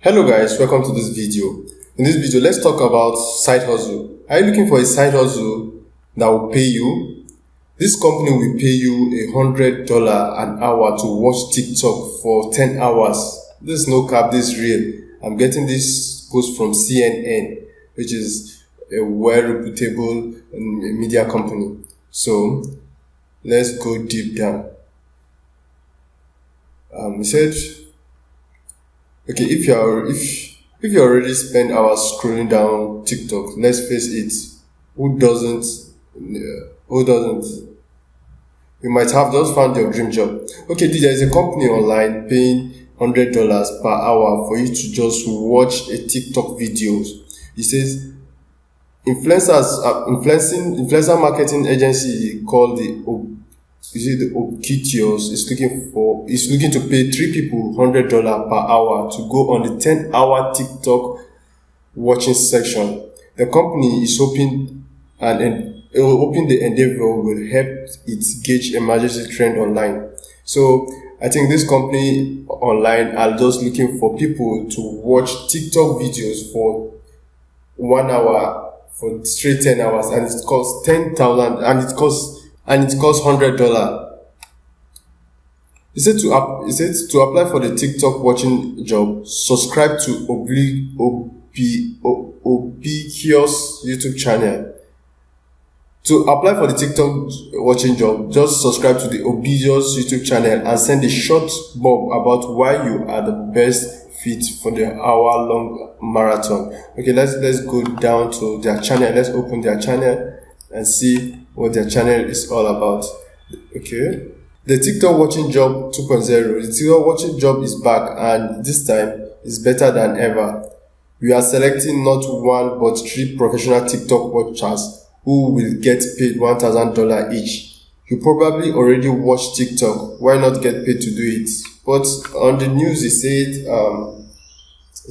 Hello guys, welcome to this video. In this video, let's talk about side hustle. Are you looking for a side hustle that will pay you? This company will pay you $100 an hour to watch TikTok for 10 hours. This is no cap, this is real. I'm getting this post from CNN, which is a well-reputable media company. So, let's go deep down. He said, okay, if you already spend hours scrolling down TikTok, let's face it, who doesn't? You might have just found your dream job. Okay, there is a company online paying $100 per hour for you to just watch a TikTok videos. It says influencer marketing agency called the Okitios is looking to pay 3 people $100 per hour to go on the 10-hour TikTok watching section. The company is hoping the endeavor will help it gauge emergency trend online. So I think this company online are just looking for people to watch TikTok videos for 1 hour for straight 10 hours, and it costs 10,000 and it costs $100. He said to apply for the TikTok watching job, subscribe to Obiquitous YouTube channel. To apply for the TikTok watching job, just subscribe to the Obiquitous YouTube channel and send a short bob about why you are the best fit for the hour-long marathon. Okay, let's go down to their channel. Let's open their channel and see what their channel is all about. Okay, the TikTok watching job 2.0. The TikTok watching job is back, and this time is better than ever. We are selecting not 1 but 3 professional TikTok watchers who will get paid $1,000 each. You probably already watch TikTok. Why not get paid to do it? But on the news, it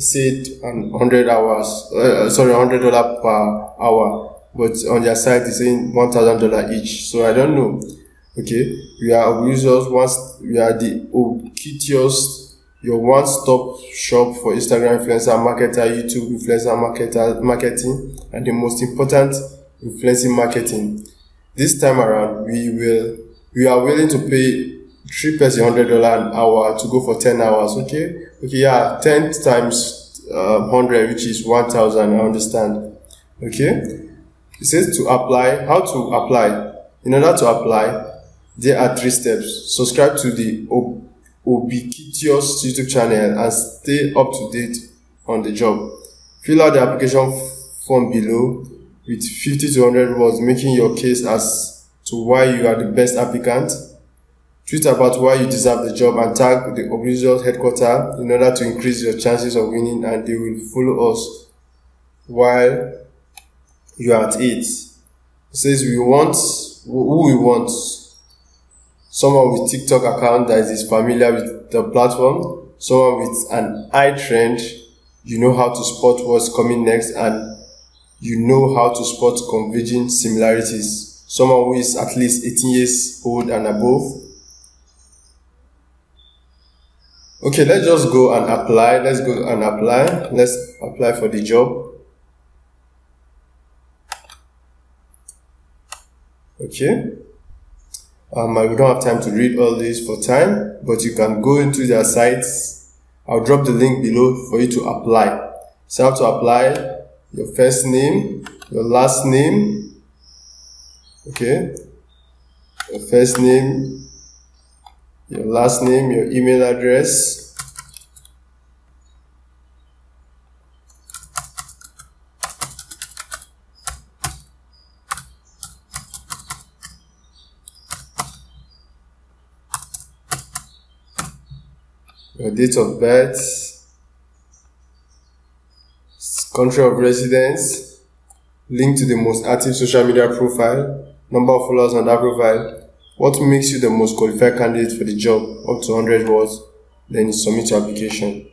said $100 per hour. But on their site, it's saying $1,000 each. So I don't know. Okay, we are users. We are the Okitios, your one-stop shop for Instagram influencer marketer, YouTube influencer marketing, and the most important, influencing marketing. This time around, we are willing to pay 3 person $100 an hour to go for 10 hours. Okay, yeah, 10 times 100, which is 1,000. I understand. Okay. It says to apply. How to apply? In order to apply, there are 3 steps. Subscribe to the Obiquitous YouTube channel and stay up to date on the job. Fill out the application form below with 50 to 100 words, making your case as to why you are the best applicant. Tweet about why you deserve the job and tag the Obiquitous headquarters in order to increase your chances of winning, and they will follow us while you are at it. It says we want someone with TikTok account that is familiar with the platform, someone with an eye trend, you know how to spot what's coming next, and you know how to spot converging similarities, someone who is at least 18 years old and above. Okay, let's just go and apply. Let's apply for the job. Okay, I don't have time to read all this for time, but you can go into their sites. I'll drop the link below for you to apply. So you have to apply your first name, your last name, okay, your first name, your last name, your email address, your date of birth, country of residence, link to the most active social media profile, number of followers on that profile, what makes you the most qualified candidate for the job, up to 100 words, then you submit your application.